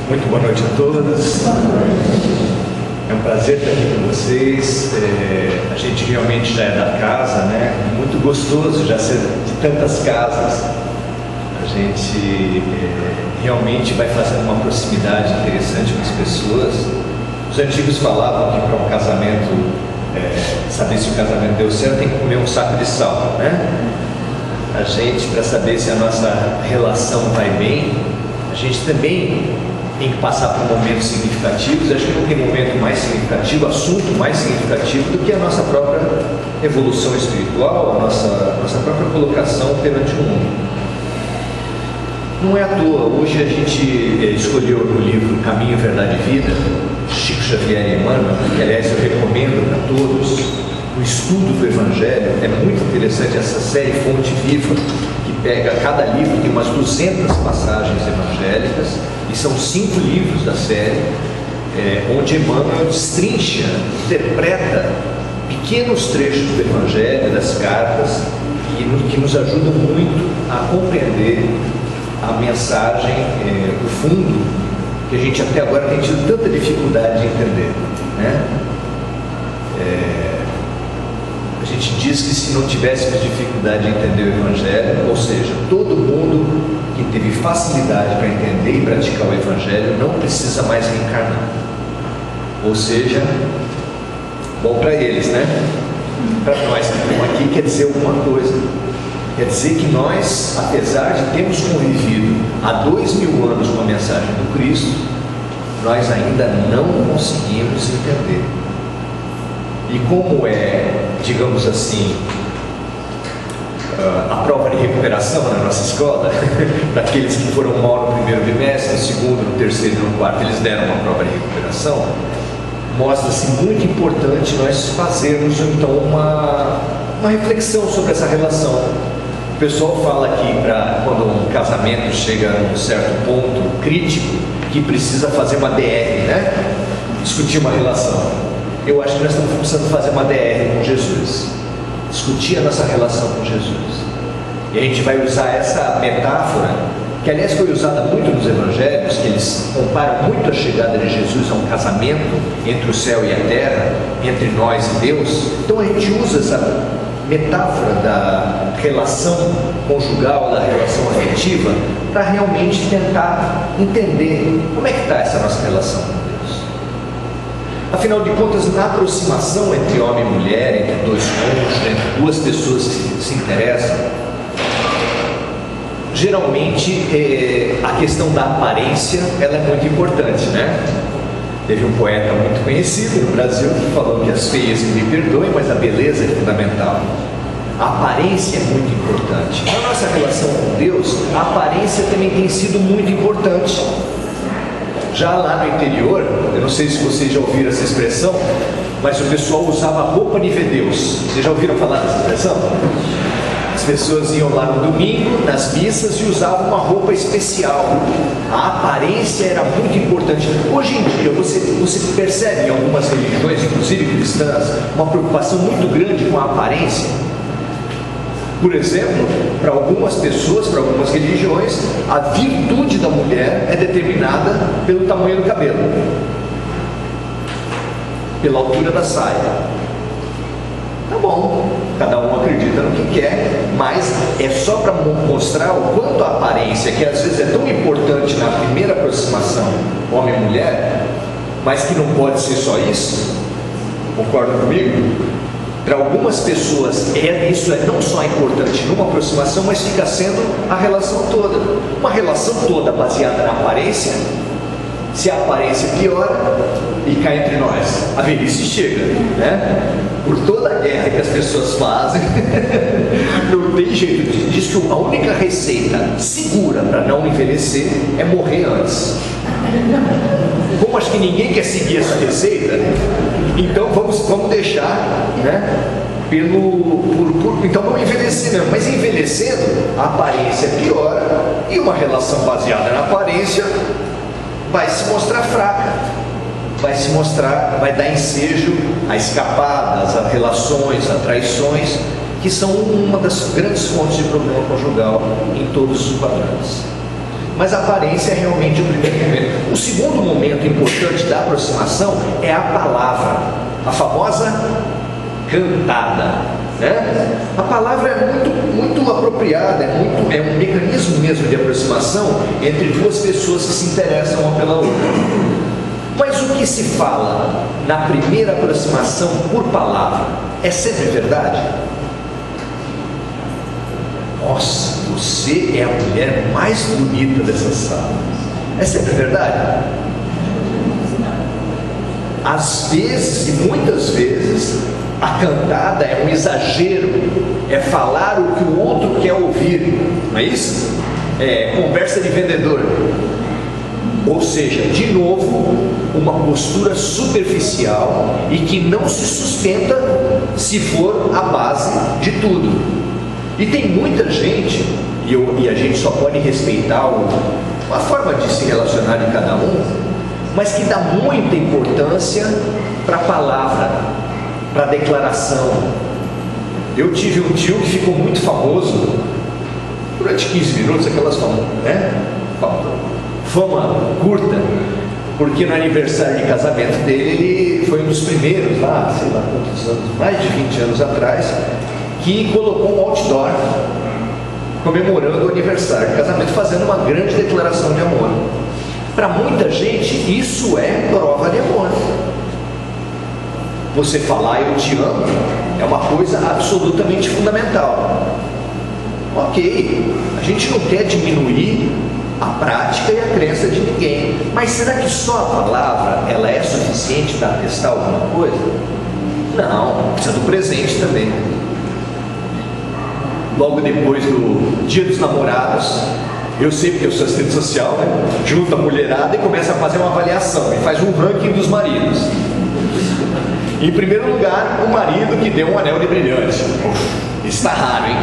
Muito boa noite a todos. É um prazer estar aqui com vocês. A gente realmente já é da casa, né? Muito gostoso já ser de tantas casas. A gente realmente vai fazendo uma proximidade interessante com as pessoas. Os antigos falavam que para um casamento, saber se o casamento deu certo, tem que comer um saco de sal, né? A gente, para saber se a nossa relação vai bem, a gente também tem que passar por momentos significativos. Acho que não tem momento mais significativo, assunto mais significativo do que a nossa própria evolução espiritual, a nossa própria colocação perante o mundo. Não é à toa, hoje a gente escolheu no livro Caminho, Verdade e Vida, Chico Xavier e Emmanuel, que aliás eu recomendo para todos o estudo do Evangelho. É muito interessante essa série Fonte Viva, que pega cada livro, tem umas 200 passagens evangélicas, e são 5 livros da série, onde Emmanuel destrincha, interpreta pequenos trechos do Evangelho, das cartas, que nos ajudam muito a compreender a mensagem, o fundo, que a gente até agora tem tido tanta dificuldade de entender, né? A gente diz que se não tivéssemos dificuldade de entender o Evangelho, ou seja, todo mundo que teve facilidade para entender e praticar o Evangelho não precisa mais reencarnar. Ou seja, bom para eles, né? Para nós que estamos aqui quer dizer alguma coisa. Quer dizer que nós, apesar de termos convivido há 2000 anos com a mensagem do Cristo, nós ainda não conseguimos entender. E como digamos assim, a prova de recuperação na nossa escola, daqueles que foram mal no primeiro bimestre, no segundo, no terceiro e no quarto, eles deram uma prova de recuperação, mostra-se muito importante nós fazermos então uma reflexão sobre essa relação. O pessoal fala aqui, quando um casamento chega a um certo ponto crítico, que precisa fazer uma DR, né? Discutir uma relação. Eu acho que nós estamos precisando fazer uma DR com Jesus, discutir a nossa relação com Jesus. E a gente vai usar essa metáfora, que aliás foi usada muito nos evangelhos, que eles comparam muito a chegada de Jesus a um casamento entre o céu e a terra, entre nós e Deus. Então a gente usa essa metáfora da relação conjugal, da relação afetiva, para realmente tentar entender como é que está essa nossa relação com Deus. Afinal de contas, na aproximação entre homem e mulher, entre dois cônjuges, entre duas pessoas que se interessam, geralmente a questão da aparência ela é muito importante, né? Teve um poeta muito conhecido no Brasil que falou que as feias me perdoem, mas a beleza é fundamental. A aparência é muito importante. Na nossa relação com Deus, a aparência também tem sido muito importante. Já lá no interior, eu não sei se vocês já ouviram essa expressão, mas o pessoal usava roupa de ver Deus. Vocês já ouviram falar dessa expressão? As pessoas iam lá no domingo, nas missas, e usavam uma roupa especial. A aparência era muito importante. Hoje em dia, você percebe em algumas religiões, inclusive cristãs, uma preocupação muito grande com a aparência. Por exemplo, para algumas pessoas, para algumas religiões, a virtude da mulher é determinada pelo tamanho do cabelo, pela altura da saia. Tá bom, cada um acredita no que quer, mas é só para mostrar o quanto a aparência, que às vezes é tão importante na primeira aproximação homem e mulher, mas que não pode ser só isso. Concordam comigo? Para algumas pessoas isso é não só importante numa aproximação, mas fica sendo a relação toda. Uma relação toda baseada na aparência, se a aparência piora e cá entre nós, a velhice chega, né? Por toda a guerra que as pessoas fazem, não tem jeito. Diz que a única receita segura para não envelhecer é morrer antes. Como acho que ninguém quer seguir essa receita, então vamos deixar, né? Então vamos envelhecer mesmo. Mas envelhecendo, a aparência piora, e uma relação baseada na aparência vai se mostrar fraca, vai dar ensejo a escapadas, a relações, a traições, que são uma das grandes fontes de problema conjugal em todos os quadrantes. mas a aparência é realmente o primeiro momento. O segundo momento importante da aproximação é a palavra, a famosa cantada, né? A palavra é muito apropriada, é um mecanismo mesmo de aproximação entre duas pessoas que se interessam uma pela outra. Mas o que se fala na primeira aproximação por palavra é sempre verdade? Nossa, você é a mulher mais bonita dessa sala. É sempre verdade? Às vezes, e muitas vezes, a cantada é um exagero, é falar o que o outro quer ouvir, não é isso? É conversa de vendedor. Ou seja, de novo, uma postura superficial e que não se sustenta se for a base de tudo. E tem muita gente, e a gente só pode respeitar a forma de se relacionar de cada um, mas que dá muita importância para a palavra, para a declaração. Eu tive um tio que ficou muito famoso durante 15 minutos, aquelas fama curta, porque no aniversário de casamento dele, ele foi um dos primeiros, lá, sei lá quantos anos, mais de 20 anos atrás, que colocou um outdoor comemorando o aniversário de casamento, fazendo uma grande declaração de amor. Para muita gente, isso é prova de amor. Você falar eu te amo é uma coisa absolutamente fundamental. Ok, a gente não quer diminuir a prática e a crença de ninguém, mas será que só a palavra ela é suficiente para atestar alguma coisa? Não, precisa do presente também. Logo depois do Dia dos Namorados, eu sei porque eu sou assistente social, né? Junta a mulherada e começa a fazer uma avaliação e faz um ranking dos maridos. Em primeiro lugar, o marido que deu um anel de brilhante. Está raro, hein?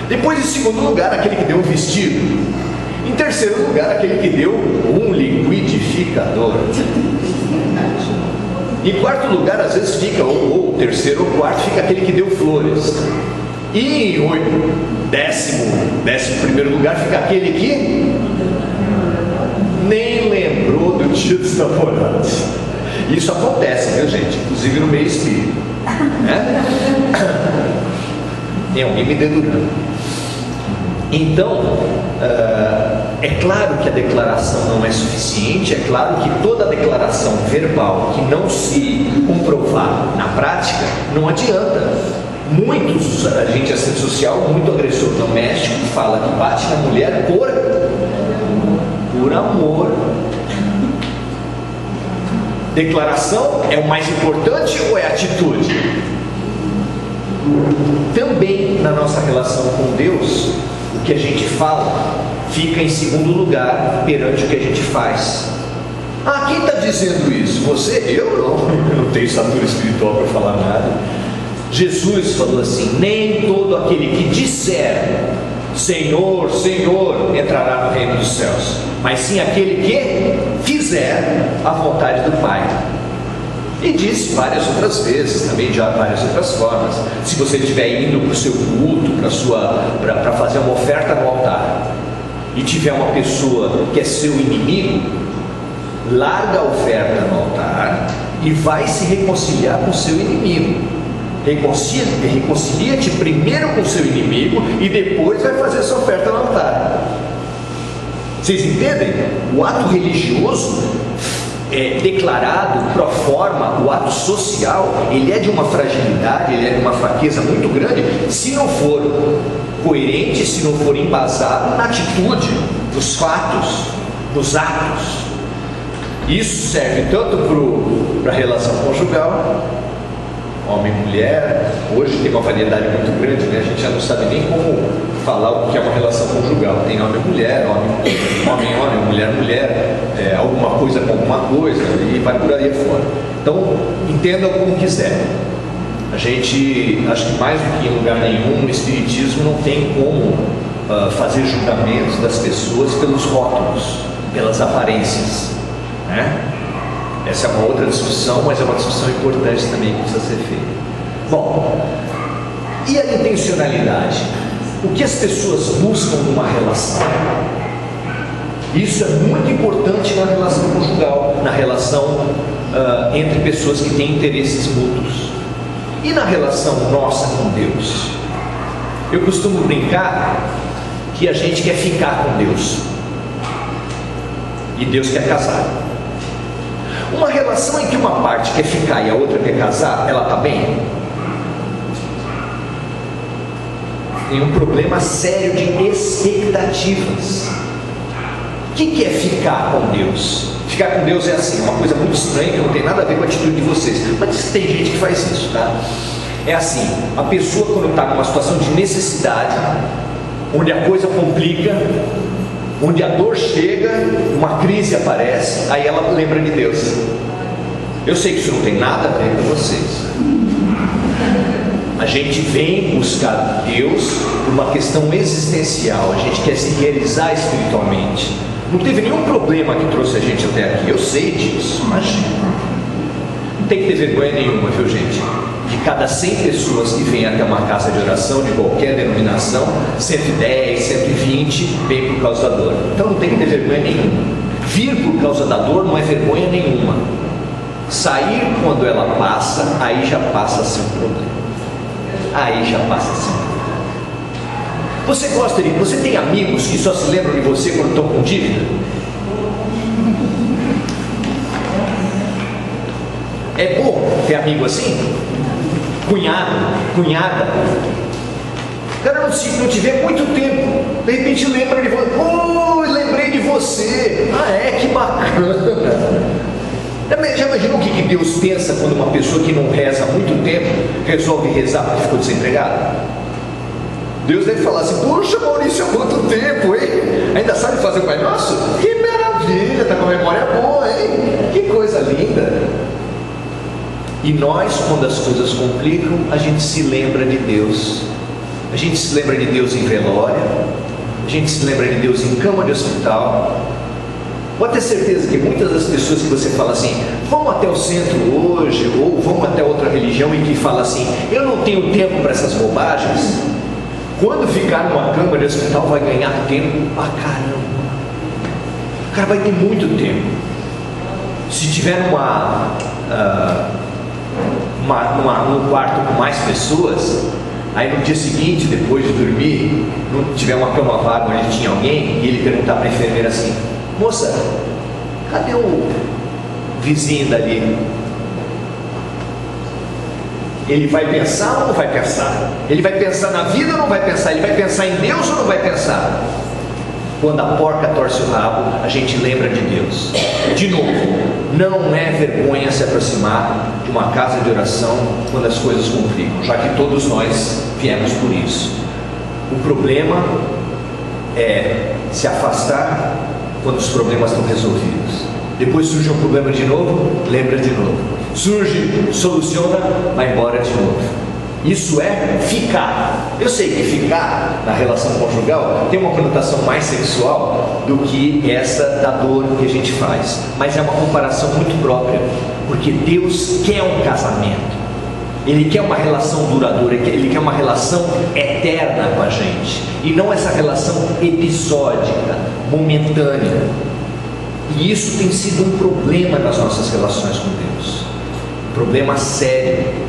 Depois, em segundo lugar, aquele que deu um vestido. Em terceiro lugar, aquele que deu um liquidificador. Em quarto lugar, às vezes fica, ou terceiro ou quarto, fica aquele que deu flores. E em décimo primeiro lugar, fica aquele que nem lembrou do Dia dos Namorados. Isso acontece, viu, gente? Inclusive no meio espírita, né? Tem alguém me dedurando. Então, é claro que a declaração não é suficiente, é claro que toda declaração verbal que não se comprovar na prática, não adianta. Muitos, a gente assistente social, muito agressor doméstico, fala que bate na mulher por amor. Declaração é o mais importante ou é atitude? Também na nossa relação com Deus, o que a gente fala fica em segundo lugar perante o que a gente faz. Ah, quem está dizendo isso? Você? Eu não tenho estatura espiritual para falar nada. Jesus falou assim: nem todo aquele que disser Senhor, Senhor, entrará no reino dos céus, mas sim aquele que fizer a vontade do Pai. E disse várias outras vezes, também de várias outras formas: se você estiver indo para o seu culto, para fazer uma oferta no altar, e tiver uma pessoa que é seu inimigo, larga a oferta no altar e vai se reconciliar com o seu inimigo. Reconcilia-te primeiro com o seu inimigo e depois vai fazer sua oferta no altar. Vocês entendem? O ato religioso declarado pro forma, o ato social, ele é de uma fragilidade, ele é de uma fraqueza muito grande se não for coerente, se não for embasado na atitude, nos fatos, nos atos. Isso serve tanto para a relação conjugal, homem e mulher. Hoje tem uma variedade muito grande, né? A gente já não sabe nem como falar o que é uma relação conjugal. Tem homem e mulher, homem, mulher, alguma coisa com alguma coisa, e vai por aí afora. Então, entendam como quiser. A gente, acho que mais do que em lugar nenhum, no Espiritismo não tem como fazer julgamentos das pessoas pelos rótulos, pelas aparências, né? Essa é uma outra discussão, mas é uma discussão importante também que precisa ser feita. Bom, e a intencionalidade? O que as pessoas buscam numa relação? Isso é muito importante na relação conjugal, na relação entre pessoas que têm interesses mútuos. E na relação nossa com Deus? Eu costumo brincar que a gente quer ficar com Deus e Deus quer casar. Uma relação em que uma parte quer ficar e a outra quer casar, ela está bem? Tem um problema sério de expectativas. O que é ficar com Deus? Ficar com Deus é assim, uma coisa muito estranha que não tem nada a ver com a atitude de vocês, mas diz que tem gente que faz isso, tá? É assim, a pessoa quando está numa situação de necessidade, onde a coisa complica, onde a dor chega, uma crise aparece, aí ela lembra de Deus. Eu sei que isso não tem nada a ver com vocês. A gente vem buscar Deus por uma questão existencial, a gente quer se realizar espiritualmente. Não teve nenhum problema que trouxe a gente até aqui, eu sei disso, imagina. Não tem que ter vergonha nenhuma, viu gente? De cada 100 pessoas que vêm até uma casa de oração, de qualquer denominação, 110, 120 vêm por causa da dor. Então não tem que ter vergonha nenhuma. Vir por causa da dor não é vergonha nenhuma. Sair quando ela passa, aí já passa a ser um problema. Aí já passa a ser um problema. Você tem amigos que só se lembram de você quando estão com dívida? É bom ter amigo assim? Cunhado, cunhada. O cara não te vê há muito tempo, de repente lembra de você. Oh, lembrei de você. Ah, é, que bacana. Já imaginou o que Deus pensa quando uma pessoa que não reza há muito tempo resolve rezar porque ficou desempregado? Deus deve falar assim: puxa, Maurício, há quanto tempo, hein? Ainda sabe fazer o Pai Nosso? Que maravilha, tá com a memória boa, hein? Que coisa linda. E nós, quando as coisas complicam, a gente se lembra de Deus. A gente se lembra de Deus em velório, a gente se lembra de Deus em cama de hospital. Pode ter certeza que muitas das pessoas que você fala assim, vamos até o centro hoje, ou vamos até outra religião, e que fala assim, eu não tenho tempo para essas bobagens, quando ficar numa cama de hospital vai ganhar tempo pra caramba. O cara vai ter muito tempo. Se tiver num quarto com mais pessoas, aí no dia seguinte, depois de dormir, não tiver uma cama vaga onde tinha alguém, e ele perguntar para a enfermeira assim, moça, cadê o vizinho dali? Ele vai pensar ou não vai pensar? Ele vai pensar na vida ou não vai pensar? Ele vai pensar em Deus ou não vai pensar? Quando a porca torce o rabo, a gente lembra de Deus. De novo, não é vergonha se aproximar de uma casa de oração quando as coisas complicam, já que todos nós viemos por isso. O problema é se afastar quando os problemas estão resolvidos. Depois surge um problema de novo, lembra de novo. Surge, soluciona, vai embora de novo. Isso é ficar. Eu sei que ficar na relação conjugal tem uma conotação mais sexual do que essa da dor que a gente faz, mas é uma comparação muito própria, porque Deus quer um casamento, Ele quer uma relação duradoura, Ele quer uma relação eterna com a gente, e não essa relação episódica, momentânea. E isso tem sido um problema nas nossas relações com Deus, um problema sério.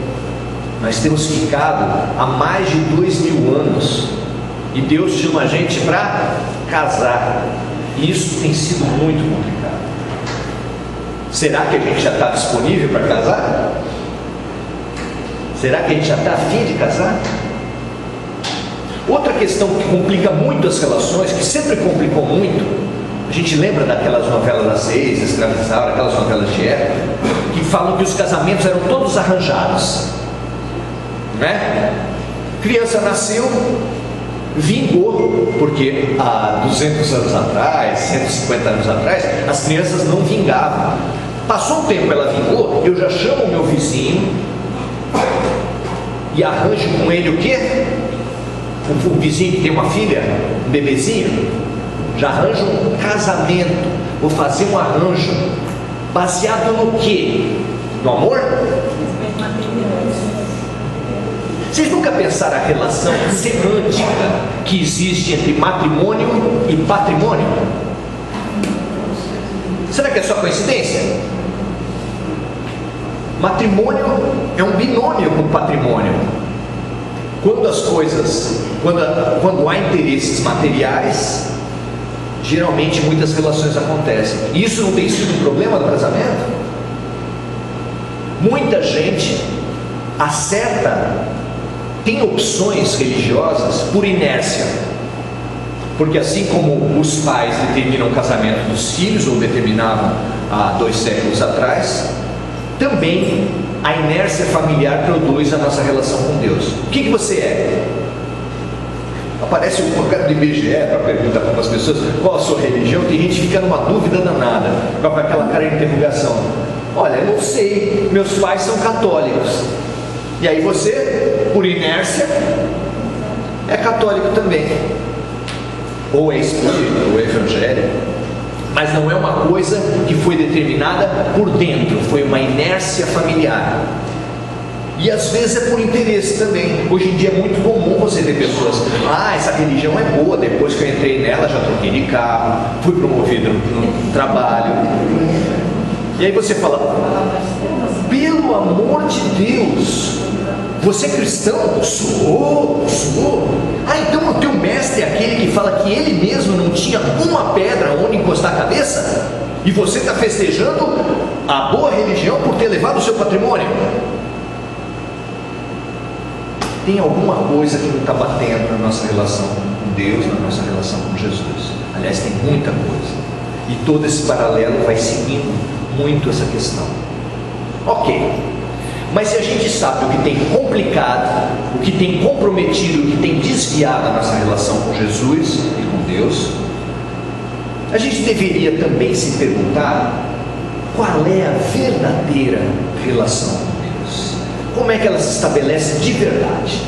Nós temos ficado há mais de 2000 anos e Deus chama a gente para casar, e isso tem sido muito complicado. Será que a gente já está disponível para casar? Será que a gente já está a fim de casar? Outra questão que complica muito as relações, que sempre complicou muito, a gente lembra daquelas novelas das 6, Escravizaura, aquelas novelas de época, que falam que os casamentos eram todos arranjados, né? Criança nasceu, vingou, porque há 200 anos atrás, 150 anos atrás, as crianças não vingavam. Passou um tempo, ela vingou, eu já chamo o meu vizinho e arranjo com ele o quê? O vizinho que tem uma filha, um bebezinho, já arranjo um casamento, vou fazer um arranjo, baseado no quê? No amor? Vocês nunca pensaram a relação semântica que existe entre matrimônio e patrimônio? Será que é só coincidência? Matrimônio é um binômio com patrimônio. Quando há interesses materiais, geralmente muitas relações acontecem. E isso não tem sido um problema do casamento? Muita gente tem opções religiosas por inércia, porque assim como os pais determinam o casamento dos filhos, ou determinavam há 2 séculos atrás, também a inércia familiar produz a nossa relação com Deus. O que você é? Aparece um cara do IBGE para perguntar para as pessoas qual a sua religião. Tem gente que fica numa dúvida danada, com aquela cara de interrogação. Olha, eu não sei, meus pais são católicos. E aí você, por inércia, é católico também, ou é espírita, ou é evangélico. Mas não é uma coisa que foi determinada por dentro, foi uma inércia familiar. E às vezes é por interesse também. Hoje em dia é muito comum você ter pessoas: essa religião é boa, depois que eu entrei nela já troquei de carro, fui promovido no trabalho. E aí você fala: pelo amor de Deus, você é cristão? Sou. Então o teu mestre é aquele que fala que ele mesmo não tinha uma pedra onde encostar a cabeça? E você está festejando a boa religião por ter levado o seu patrimônio? Tem alguma coisa que não está batendo na nossa relação com Deus, na nossa relação com Jesus. Aliás, tem muita coisa. E todo esse paralelo vai seguindo muito essa questão. Ok. Mas se a gente sabe o que tem complicado, o que tem comprometido, o que tem desviado a nossa relação com Jesus e com Deus, a gente deveria também se perguntar qual é a verdadeira relação com Deus. Como é que ela se estabelece de verdade?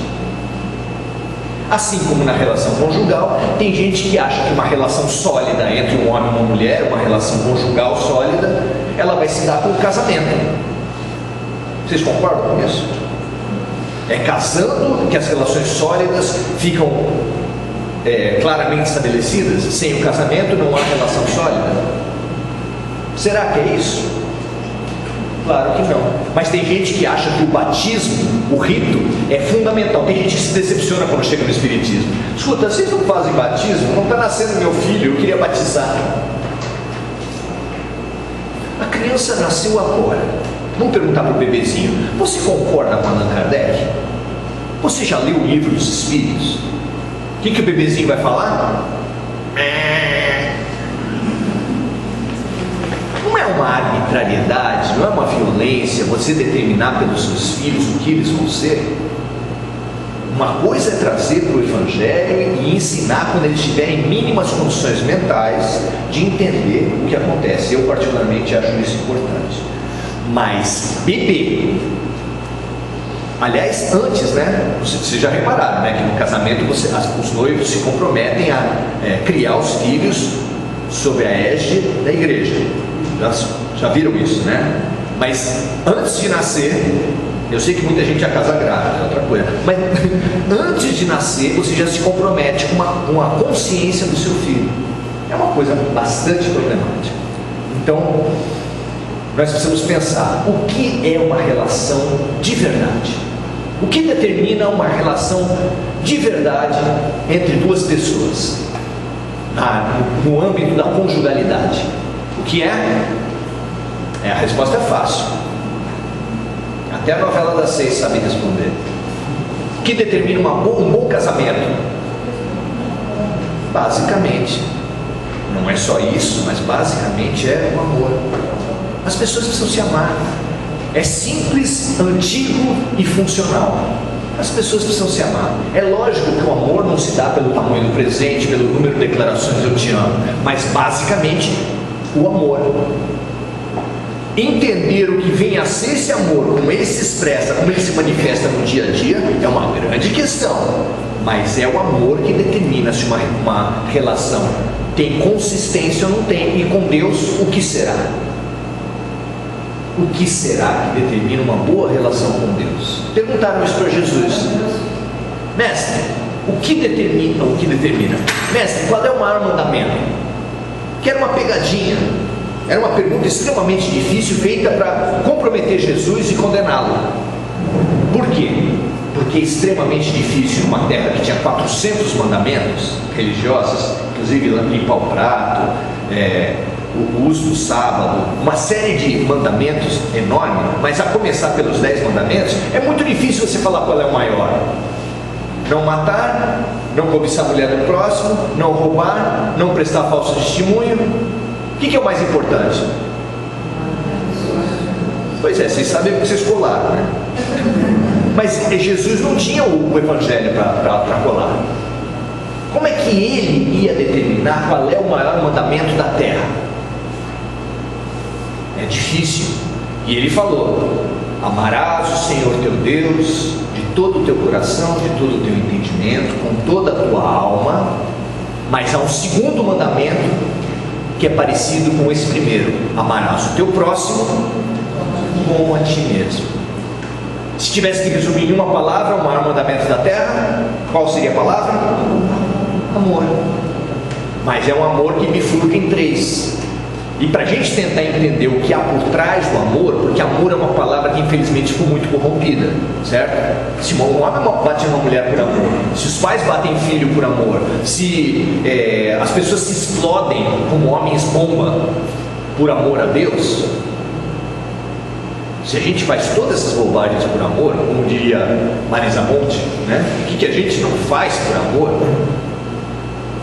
Assim como na relação conjugal, tem gente que acha que uma relação sólida entre um homem e uma mulher, uma relação conjugal sólida, ela vai se dar com o casamento. Vocês concordam com isso? É casando que as relações sólidas ficam claramente estabelecidas? Sem o casamento não há relação sólida? Será que é isso? Claro que não. Mas tem gente que acha que o batismo, o rito, é fundamental. Tem gente que se decepciona quando chega no espiritismo. Escuta, vocês não fazem batismo? Não está nascendo meu filho, eu queria batizar. A criança nasceu agora. Vamos perguntar para o bebezinho: você concorda com Allan Kardec? Você já leu o Livro dos Espíritos? O que o bebezinho vai falar? Não é uma arbitrariedade, não é uma violência você determinar pelos seus filhos o que eles vão ser? Uma coisa é trazer para o Evangelho e ensinar quando eles tiverem mínimas condições mentais de entender o que acontece. Eu particularmente acho isso importante. Mas bebê, aliás, antes, né? Vocês já repararam, né? Que no casamento os noivos se comprometem a criar os filhos sob a égide da igreja. Já viram isso, né? Mas antes de nascer, eu sei que muita gente já casa grávida, é outra coisa, mas antes de nascer você já se compromete com a consciência do seu filho. É uma coisa bastante problemática. Então nós precisamos pensar: o que é uma relação de verdade? O que determina uma relação de verdade entre duas pessoas? No âmbito da conjugalidade. O que é? A resposta é fácil. Até a novela das 6 sabe responder. O que determina um bom casamento? Basicamente, não é só isso, mas basicamente é o amor. As pessoas precisam se amar. É simples, antigo e funcional. As pessoas precisam se amar. É lógico que o amor não se dá pelo tamanho do presente, pelo número de declarações eu te amo, mas basicamente o amor. Entender o que vem a ser esse amor, como ele se expressa, como ele se manifesta no dia a dia, é uma grande questão. Mas é o amor que determina se uma relação tem consistência ou não tem. E com Deus, o que será? O que será que determina uma boa relação com Deus? Perguntaram isso para Jesus: mestre, o que determina? Mestre, qual é o maior mandamento? Quero uma pegadinha. Era uma pergunta extremamente difícil, feita para comprometer Jesus e condená-lo. Por quê? Porque é extremamente difícil numa terra que tinha 400 mandamentos religiosos, inclusive limpar o prato, o uso do sábado, uma série de mandamentos enorme, mas a começar pelos 10 mandamentos, é muito difícil você falar qual é o maior. Não matar, não cobiçar a mulher do próximo, não roubar, não prestar falso testemunho. O que é o mais importante? Pois é, vocês sabem o que vocês colaram, né? Mas Jesus não tinha o evangelho para colar. Como é que ele ia determinar qual é o maior mandamento da terra? É difícil. E ele falou: amarás o Senhor teu Deus de todo o teu coração, de todo o teu entendimento, com toda a tua alma. Mas há um segundo mandamento que é parecido com esse primeiro: amarás o teu próximo como a ti mesmo. Se tivesse que resumir em uma palavra o maior mandamento da terra, qual seria a palavra? Amor. Mas é um amor que bifurca em 3. E para a gente tentar entender o que há por trás do amor, porque amor é uma palavra que infelizmente ficou muito corrompida, certo? Se um homem bate uma mulher por amor, se os pais batem filho por amor, se as pessoas se explodem como homens bomba por amor a Deus, se a gente faz todas essas bobagens por amor, como diria Marisa Monte, né? O que a gente não faz por amor?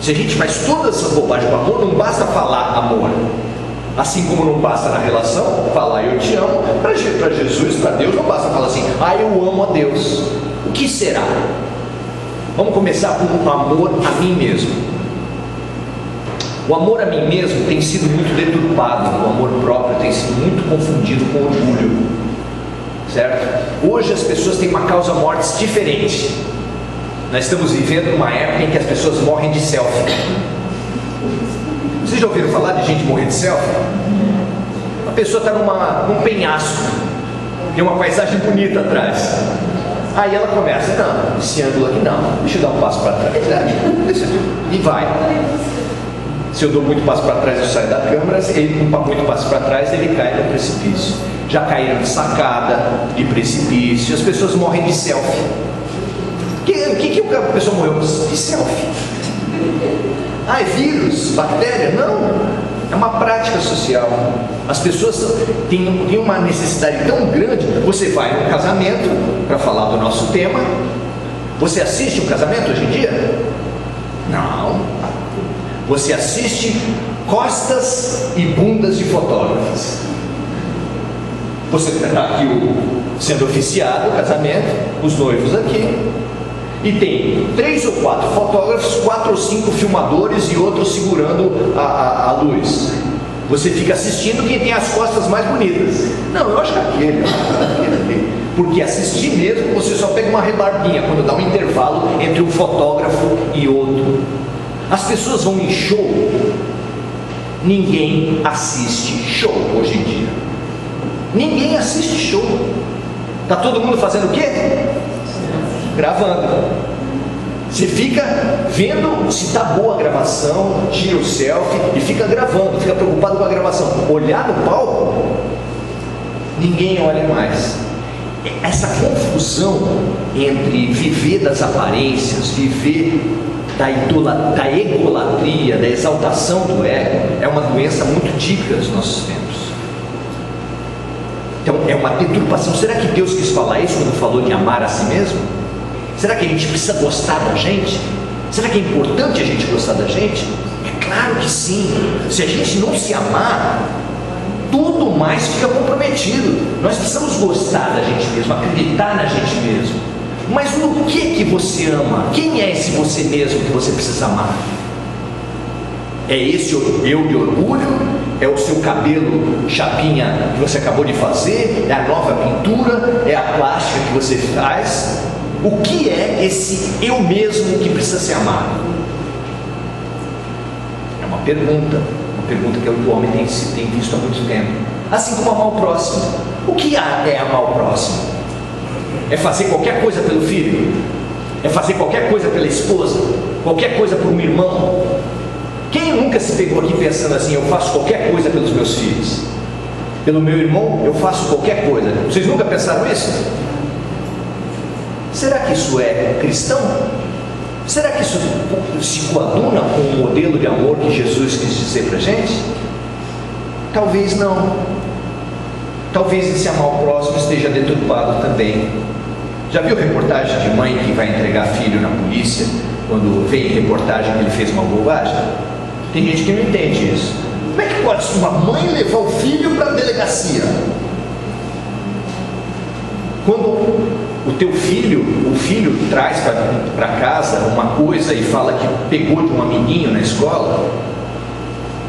Se a gente faz todas essas bobagens por amor, não basta falar amor. Assim como não basta na relação falar eu te amo, para Jesus, para Deus, não basta falar assim, eu amo a Deus. O que será? Vamos começar com o amor a mim mesmo. O amor a mim mesmo tem sido muito deturpado, o amor próprio tem sido muito confundido com orgulho, certo? Hoje as pessoas têm uma causa-morte diferente. Nós estamos vivendo uma época em que as pessoas morrem de selfie. Vocês já ouviram falar de gente morrer de selfie? A pessoa está num penhasco, tem uma paisagem bonita atrás. Aí ela começa, não, esse ângulo aqui não, deixa eu dar um passo para trás. E vai. Se eu dou muito passo para trás, eu saio da câmera. Se ele dá muito passo para trás, ele cai no precipício. Já caíram de sacada, de precipício. As pessoas morrem de selfie. O que a pessoa morreu de selfie? É vírus, bactéria? Não, é uma prática social. As pessoas têm uma necessidade tão grande. Você vai num casamento, para falar do nosso tema. Você assiste um casamento hoje em dia? Não. Você assiste costas e bundas de fotógrafos. Você está aqui sendo oficiado o casamento, os noivos aqui, e tem 3 ou 4 fotógrafos, 4 ou 5 filmadores e outros segurando a luz. Você fica assistindo quem tem as costas mais bonitas. Não, eu acho que aquele. Porque assistir mesmo, você só pega uma rebarbinha quando dá um intervalo entre um fotógrafo e outro. As pessoas vão em show. Ninguém assiste show hoje em dia. Ninguém assiste show. Está todo mundo fazendo o quê? Gravando. Você fica vendo se está boa a gravação, tira o selfie e fica gravando, fica preocupado com a gravação. Olhar no palco, ninguém olha mais. Essa confusão entre viver das aparências, viver da egolatria, da exaltação do ego, é uma doença muito típica dos nossos tempos. Então é uma deturpação. Será que Deus quis falar isso quando falou de amar a si mesmo? Será que a gente precisa gostar da gente? Será que é importante a gente gostar da gente? É claro que sim. Se a gente não se amar, tudo mais fica comprometido. Nós precisamos gostar da gente mesmo, acreditar na gente mesmo. Mas no que você ama? Quem é esse você mesmo que você precisa amar? É esse eu de orgulho? É o seu cabelo chapinha que você acabou de fazer? É a nova pintura? É a plástica que você faz? O que é esse eu mesmo que precisa ser amado? É uma pergunta que o homem tem visto há muito tempo. Assim como amar o próximo. O que é amar o próximo? É fazer qualquer coisa pelo filho? É fazer qualquer coisa pela esposa? Qualquer coisa por um irmão? Quem nunca se pegou aqui pensando assim: eu faço qualquer coisa pelos meus filhos, pelo meu irmão eu faço qualquer coisa? Vocês nunca pensaram isso? Será que isso é cristão? Será que isso se coaduna com o modelo de amor que Jesus quis dizer para a gente? Talvez não. Talvez esse amar o próximo esteja deturpado também. Já viu reportagem de mãe que vai entregar filho na polícia, quando vem reportagem que ele fez uma bobagem? Tem gente que não entende isso. Como é que pode uma mãe levar o filho para a delegacia? Quando o teu filho, o filho traz para casa uma coisa e fala que pegou de um amiguinho na escola,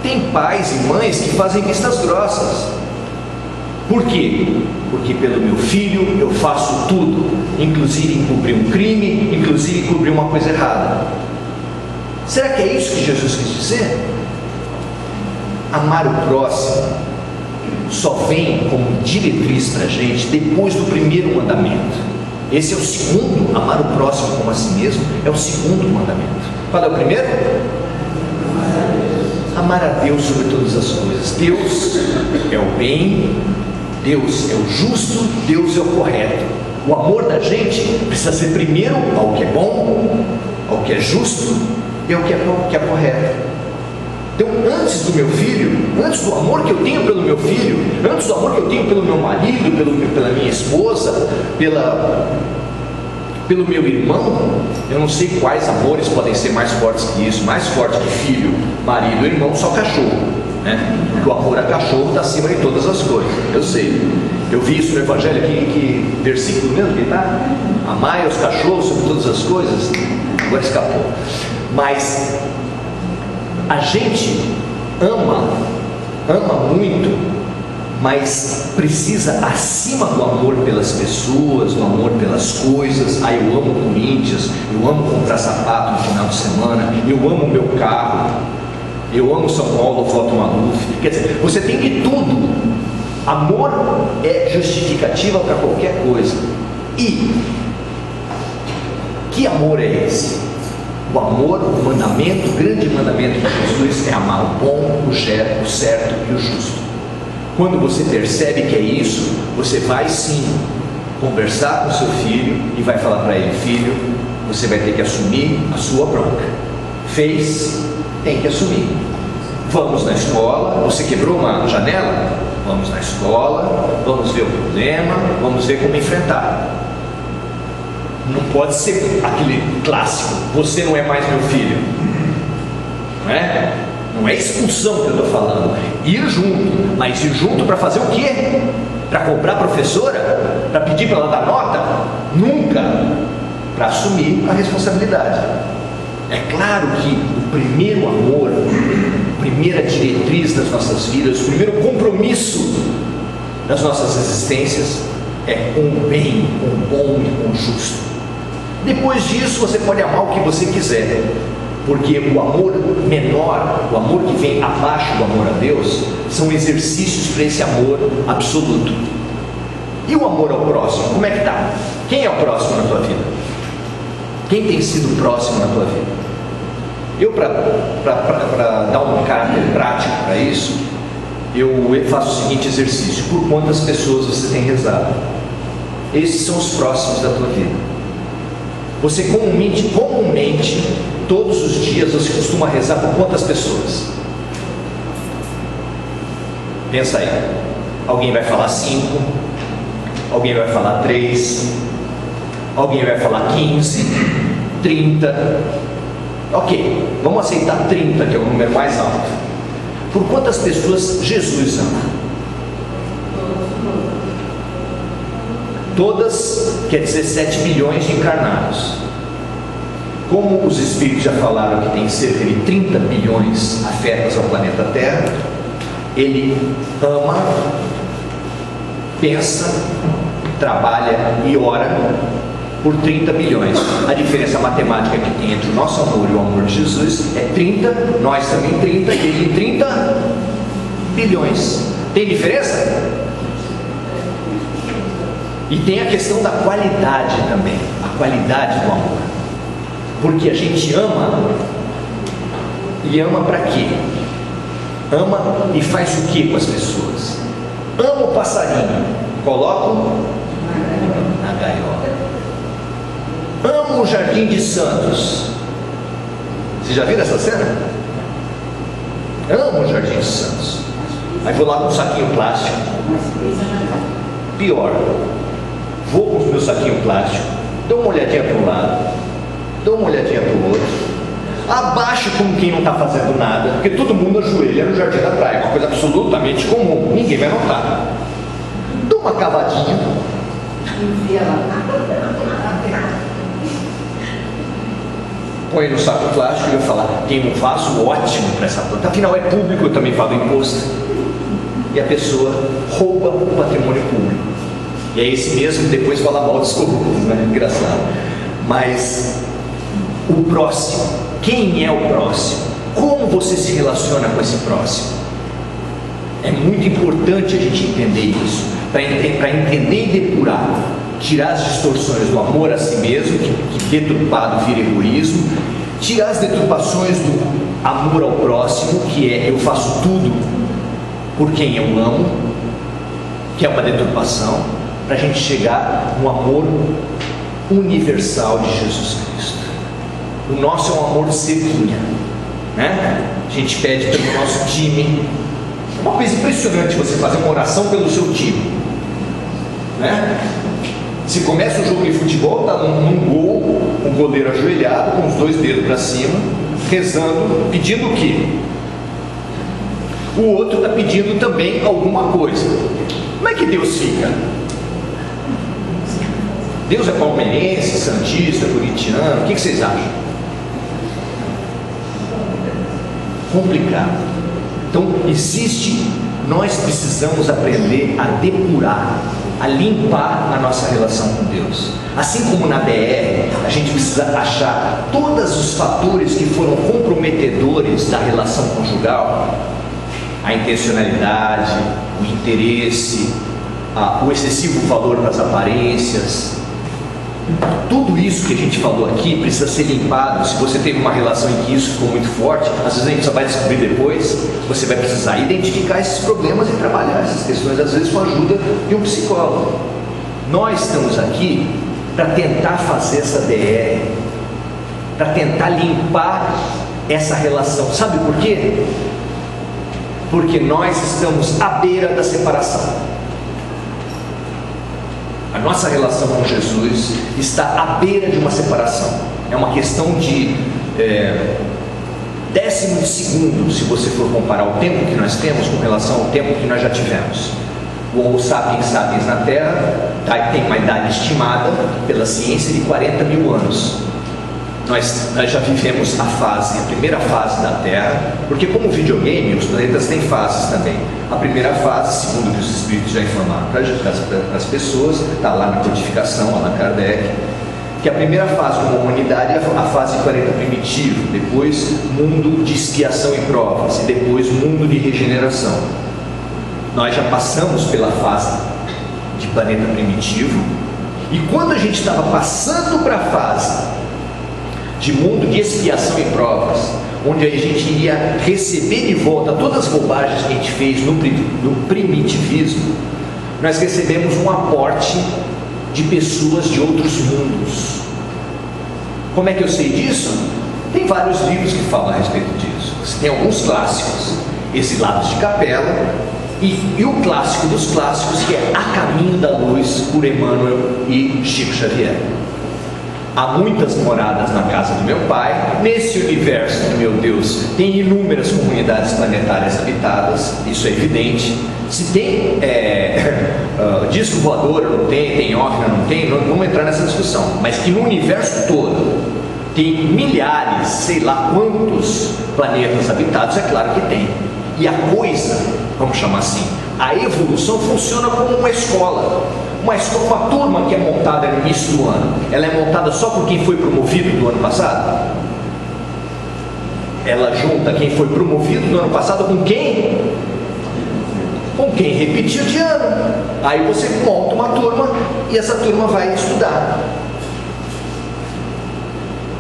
tem pais e mães que fazem vistas grossas. Por quê? Porque pelo meu filho eu faço tudo, inclusive encobrir um crime, inclusive encobrir uma coisa errada. Será que é isso que Jesus quis dizer? Amar o próximo só vem como diretriz para a gente depois do primeiro mandamento. Esse é o segundo. Amar o próximo como a si mesmo é o segundo mandamento. Qual é o primeiro? Amar a Deus sobre todas as coisas. Deus é o bem, Deus é o justo, Deus é o correto. O amor da gente precisa ser primeiro ao que é bom, ao que é justo e ao que é correto. Então, antes do meu filho, antes do amor que eu tenho pelo meu filho, antes do amor que eu tenho pelo meu marido, pela minha esposa, pelo meu irmão, eu não sei quais amores podem ser mais fortes que isso. Mais forte que filho, marido, irmão, só cachorro, né? Porque o amor a cachorro está acima de todas as coisas. Eu sei, eu vi isso no Evangelho aqui, que versículo mesmo que está? Amai os cachorros sobre todas as coisas. Agora escapou. Mas a gente ama muito, mas precisa, acima do amor pelas pessoas, do amor pelas coisas. Eu amo o Corinthians, eu amo comprar sapato no final de semana, eu amo o meu carro, eu amo São Paulo, voto Maluf. Quer dizer, você tem de tudo. Amor é justificativa para qualquer coisa. E que amor é esse? O amor, o mandamento, o grande mandamento de Jesus é amar o bom, o certo e o justo. Quando você percebe que é isso, você vai sim conversar com seu filho e vai falar para ele: filho, você vai ter que assumir a sua bronca. Fez, tem que assumir. Vamos na escola. Você quebrou uma janela? Vamos na escola, vamos ver o problema, vamos ver como enfrentar. Não pode ser aquele clássico: você não é mais meu filho. Não é? Não é expulsão que eu estou falando. Ir junto, mas ir junto para fazer o quê? Para cobrar a professora? Para pedir para ela dar nota? Nunca. Para assumir a responsabilidade. É claro que o primeiro amor, a primeira diretriz das nossas vidas, o primeiro compromisso das nossas existências é com o bem, com o bom e com o justo. Depois disso você pode amar o que você quiser, porque o amor menor, o amor que vem abaixo do amor a Deus, são exercícios para esse amor absoluto. E o amor ao próximo, como é que está? Quem é o próximo na tua vida? Quem tem sido próximo na tua vida? Eu, para dar um caráter prático para isso, eu faço o seguinte exercício: por quantas pessoas você tem rezado? Esses são os próximos da tua vida. Você comumente, todos os dias, você costuma rezar por quantas pessoas? Pensa aí. Alguém vai falar 5, alguém vai falar 3, alguém vai falar 15, 30. Ok, vamos aceitar 30, que é o número mais alto. Por quantas pessoas Jesus ama? Todas, quer dizer 7 bilhões de encarnados. Como os Espíritos já falaram que tem cerca de 30 bilhões afetos ao planeta Terra, ele ama, pensa, trabalha e ora por 30 bilhões. A diferença matemática que tem entre o nosso amor e o amor de Jesus é 30, nós também 30 e ele 30 bilhões. Tem diferença? E tem a questão da qualidade também, a qualidade do amor. Porque a gente ama E ama para quê? Ama e faz o que com as pessoas? Ama o passarinho, coloco na gaiola. Amo o Jardim de Santos. Você já viu essa cena? Amo o Jardim de Santos. Aí vou lá com um saquinho plástico. Pior, vou com o meu saquinho plástico, dou uma olhadinha para um lado, dou uma olhadinha para o outro, abaixo como quem não está fazendo nada, porque todo mundo ajoelha no Jardim da Praia, uma coisa absolutamente comum, ninguém vai notar. Dou uma cavadinha, põe no saco plástico e eu falo, quem não faço, ótimo para essa planta, afinal é público, eu também pago imposto. E a pessoa rouba o patrimônio público. E é esse mesmo que depois fala mal dos corruptos, né? Engraçado. Mas o próximo, quem é o próximo? Como você se relaciona com esse próximo? É muito importante a gente entender isso, para entender e depurar, tirar as distorções do amor a si mesmo, que deturpado vira egoísmo, tirar as deturpações do amor ao próximo, que é eu faço tudo por quem eu amo, que é uma deturpação, para a gente chegar no amor universal de Jesus Cristo. O nosso é um amor de ceguinha, né? A gente pede pelo nosso time. É uma coisa impressionante você fazer uma oração pelo seu time, né? Se começa o jogo de futebol, está num gol, um goleiro ajoelhado, com os 2 dedos para cima, rezando, pedindo o quê? O outro está pedindo também alguma coisa. Como é que Deus fica? Deus é palmeirense, santista, corintiano? O que vocês acham? Complicado. Então nós precisamos aprender a depurar, a limpar a nossa relação com Deus. Assim como na BR, a gente precisa achar todos os fatores que foram comprometedores da relação conjugal, a intencionalidade, o interesse, o excessivo valor das aparências. Tudo isso que a gente falou aqui precisa ser limpado. Se você teve uma relação em que isso ficou muito forte, às vezes a gente só vai descobrir depois. Você vai precisar identificar esses problemas e trabalhar essas questões, às vezes com a ajuda de um psicólogo. Nós estamos aqui para tentar fazer essa DR, para tentar limpar essa relação. Sabe por quê? Porque nós estamos à beira da separação. A nossa relação com Jesus está à beira de uma separação. É uma questão de décimo de segundo, se você for comparar o tempo que nós temos com relação ao tempo que nós já tivemos. O Homo sapiens na Terra tem uma idade estimada pela ciência de 40 mil anos. Nós já vivemos a primeira fase da Terra, porque como videogame, os planetas têm fases também. A primeira fase, segundo o que os espíritos já informaram para as pessoas, está lá na codificação, Allan Kardec, que a primeira fase como humanidade é a fase de planeta primitivo, depois mundo de expiação e provas, e depois mundo de regeneração. Nós já passamos pela fase de planeta primitivo, e quando a gente estava passando para a fase de mundo de expiação e provas, onde a gente iria receber de volta todas as bobagens que a gente fez no primitivismo, nós recebemos um aporte de pessoas de outros mundos. Como é que eu sei disso? Tem vários livros que falam a respeito disso. Você tem alguns clássicos, Exilados de Capela, e o clássico dos clássicos, que é A Caminho da Luz, por Emmanuel e Chico Xavier. Há muitas moradas na casa do meu pai. Nesse universo, meu Deus, tem inúmeras comunidades planetárias habitadas, isso é evidente. Se tem disco voador, não tem OVNI, não tem, não vamos entrar nessa discussão. Mas que no universo todo tem milhares, sei lá quantos planetas habitados, é claro que tem. E a coisa, vamos chamar assim, a evolução funciona como uma escola. Uma turma que é montada no início do ano, ela é montada só por quem foi promovido do ano passado? Ela junta quem foi promovido do ano passado com quem? Com quem repetiu de ano. Aí você monta uma turma e essa turma vai estudar.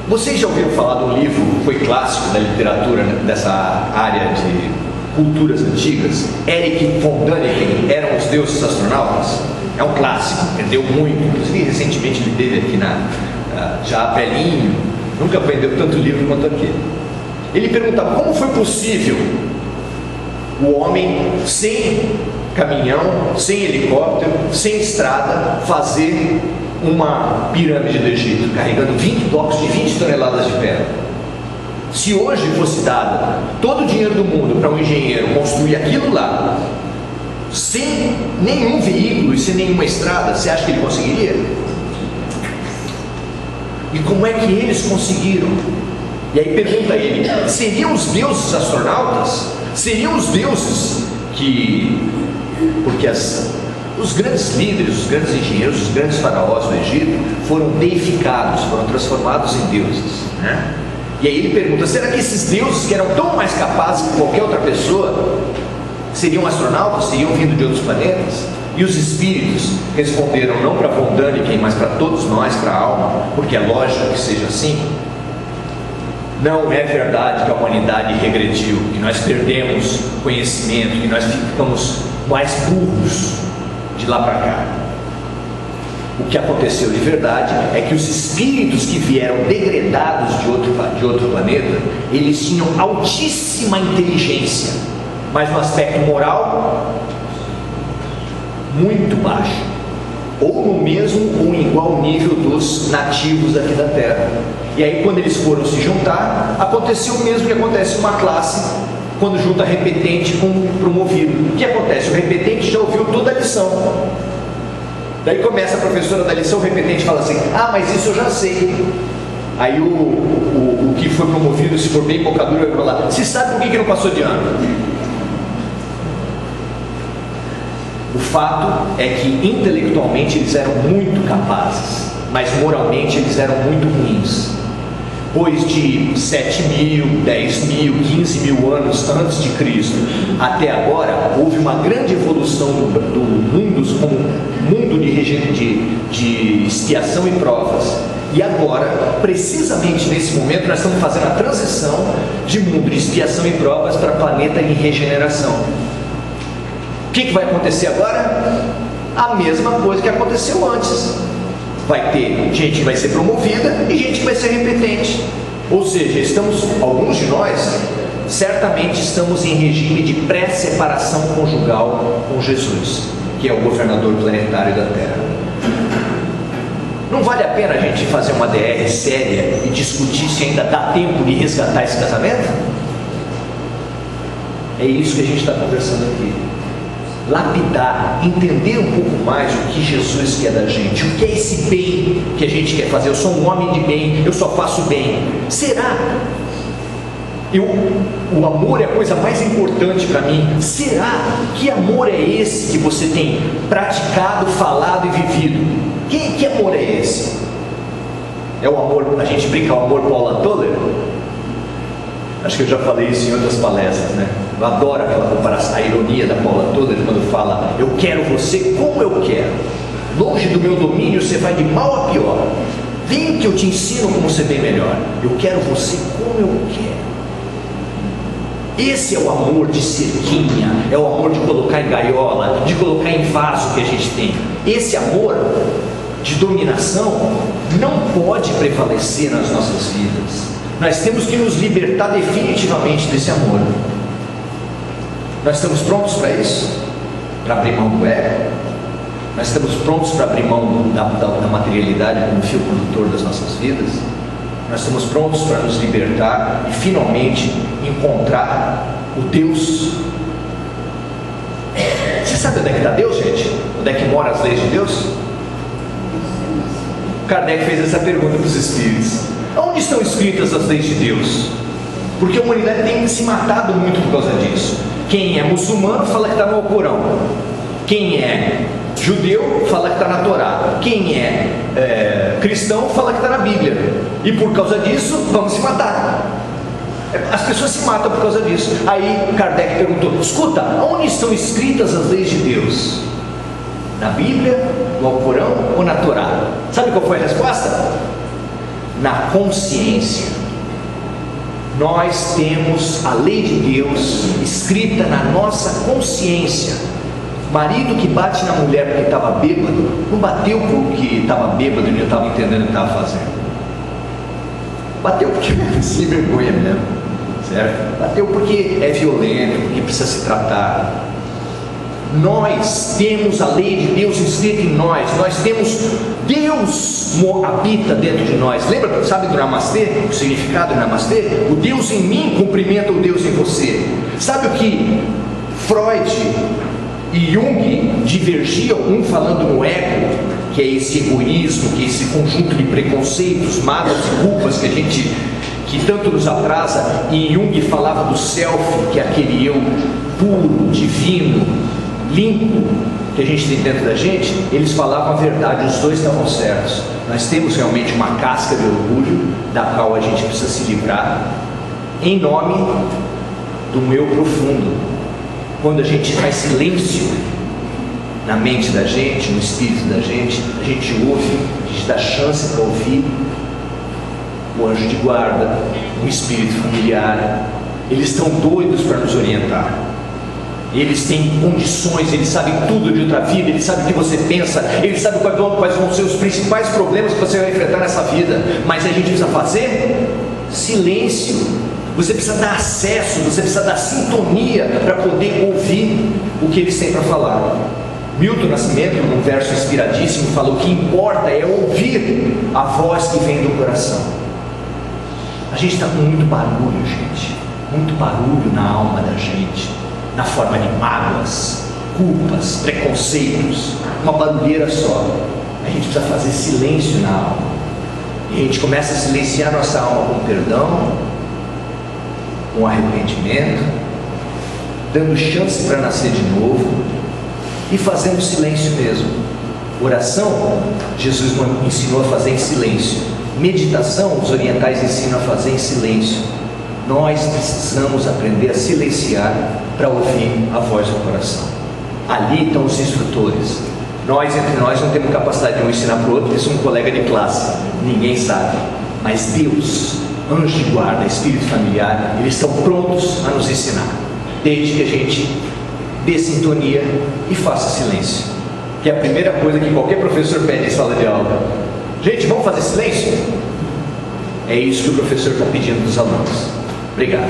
Vocês já ouviram falar de um livro que foi clássico da literatura, né, dessa área de culturas antigas? Erich von Däniken, Eram os Deuses Astronautas? É um clássico, vendeu muito, inclusive recentemente ele teve aqui já velhinho, nunca vendeu tanto livro quanto aquele. Ele perguntava como foi possível o homem sem caminhão, sem helicóptero, sem estrada, fazer uma pirâmide do Egito, carregando 20 blocos de 20 toneladas de pedra. Se hoje fosse dado todo o dinheiro do mundo para um engenheiro construir aquilo lá, sem nenhum veículo e sem nenhuma estrada, você acha que ele conseguiria? E como é que eles conseguiram? E aí pergunta ele, seriam os deuses astronautas? Seriam os deuses que... Porque os grandes líderes, os grandes engenheiros, os grandes faraós do Egito foram deificados, foram transformados em deuses, né? E aí ele pergunta, será que esses deuses que eram tão mais capazes que qualquer outra pessoa seriam astronautas, seriam vindo de outros planetas? E os espíritos responderam não para von Däniken, mas para todos nós, para a alma, porque é lógico que seja assim. Não é verdade que a humanidade regrediu, que nós perdemos conhecimento, que nós ficamos mais burros de lá para cá. O que aconteceu de verdade é que os espíritos que vieram degradados de outro planeta, eles tinham altíssima inteligência, mas no aspecto moral muito baixo, ou no mesmo ou igual nível dos nativos aqui da Terra. E aí quando eles foram se juntar, aconteceu o mesmo que acontece em uma classe quando junta repetente com promovido. O que acontece? O repetente já ouviu toda a lição, daí começa a professora da lição, o repetente fala assim, ah, mas isso eu já sei. Aí o que foi promovido, se for bem bocadura, vai falar, você sabe por que não passou de ano? O fato é que intelectualmente eles eram muito capazes, mas moralmente eles eram muito ruins. Pois de 7.000, 10.000, 15.000 anos antes de Cristo até agora, houve uma grande evolução do mundo como mundo de expiação e provas. E agora, precisamente nesse momento, nós estamos fazendo a transição de mundo de expiação e provas para planeta em regeneração. O que vai acontecer agora? A mesma coisa que aconteceu antes. Vai ter gente que vai ser promovida e gente que vai ser repetente. Ou seja, alguns de nós, certamente estamos em regime de pré-separação conjugal com Jesus, que é o governador planetário da Terra. Não vale a pena a gente fazer uma DR séria e discutir se ainda dá tempo de resgatar esse casamento? É isso que a gente está conversando aqui. Lapidar, entender um pouco mais o que Jesus quer da gente, o que é esse bem que a gente quer fazer. Eu sou um homem de bem, eu só faço bem. Será? O amor é a coisa mais importante para mim. Será? Que amor é esse que você tem praticado, falado e vivido? Que amor é esse? É o amor, a gente brinca, o amor Paula Toller? Acho que eu já falei isso em outras palestras, né? Eu adoro aquela comparação, a ironia da Paula Toller quando fala, eu quero você como eu quero. Longe do meu domínio você vai de mal a pior. Vem que eu te ensino como ser bem melhor. Eu quero você como eu quero. Esse é o amor de cerquinha, é o amor de colocar em gaiola, de colocar em vaso que a gente tem. Esse amor de dominação não pode prevalecer nas nossas vidas. Nós temos que nos libertar definitivamente desse amor. Nós estamos prontos para isso? Para abrir mão do ego? Nós estamos prontos para abrir mão da materialidade como fio condutor das nossas vidas? Nós estamos prontos para nos libertar e finalmente encontrar o Deus. Você sabe onde é que está Deus, gente? Onde é que moram as leis de Deus? Kardec fez essa pergunta para os espíritos. Onde estão escritas as leis de Deus? Porque a humanidade tem se matado muito por causa disso. Quem é muçulmano fala que está no Alcorão. Quem é judeu fala que está na Torá. Quem é cristão fala que está na Bíblia. E por causa disso, vamos se matar. As pessoas se matam por causa disso. Aí Kardec perguntou, escuta, onde estão escritas as leis de Deus? Na Bíblia, no Alcorão ou na Torá? Sabe qual foi a resposta? na consciência. Nós temos a lei de Deus escrita na nossa consciência. Marido que bate na mulher porque estava bêbado, não bateu porque estava bêbado e não estava entendendo o que estava fazendo. Bateu porque é sem vergonha mesmo, certo? Bateu porque é violento, porque precisa se tratar. Nós temos a lei de Deus escrita em nós. Nós temos Deus habita dentro de nós. Lembra, sabe do Namastê? O significado do Namastê? O Deus em mim cumprimenta o Deus em você. Sabe o que Freud e Jung divergiam, um falando no ego, que é esse egoísmo, que é esse conjunto de preconceitos, mágoas e culpas que tanto nos atrasa, e Jung falava do self, que é aquele eu puro, divino, limpo, que a gente tem dentro da gente. Eles falavam a verdade, os dois estavam certos. Nós temos realmente uma casca de orgulho, da qual a gente precisa se livrar, em nome do eu profundo. Quando a gente faz silêncio na mente da gente, no espírito da gente, a gente ouve, a gente dá chance para ouvir o anjo de guarda, o espírito familiar. Eles estão doidos para nos orientar. Eles têm condições, eles sabem tudo de outra vida, eles sabem o que você pensa, eles sabem quais vão ser os principais problemas que você vai enfrentar nessa vida. Mas a gente precisa fazer silêncio. Você precisa dar acesso, você precisa dar sintonia para poder ouvir o que eles têm para falar. Milton Nascimento, num verso inspiradíssimo, falou que o que importa é ouvir a voz que vem do coração. A gente está com muito barulho, gente, muito barulho na alma da gente, na forma de mágoas, culpas, preconceitos, uma barulheira só. A gente precisa fazer silêncio na alma, e a gente começa a silenciar nossa alma com perdão, com arrependimento, dando chance para nascer de novo e fazendo silêncio mesmo. Oração, Jesus ensinou a fazer em silêncio. Meditação, os orientais ensinam a fazer em silêncio. Nós precisamos aprender a silenciar para ouvir a voz do coração. Ali estão os instrutores. Nós, entre nós, não temos capacidade de um ensinar para o outro, porque somos um colega de classe, ninguém sabe. Mas Deus, anjo de guarda, espírito familiar, eles estão prontos a nos ensinar, desde que a gente dê sintonia e faça silêncio, que é a primeira coisa que qualquer professor pede em sala de aula. Gente, vamos fazer silêncio? É isso que o professor está pedindo dos alunos. Obrigado.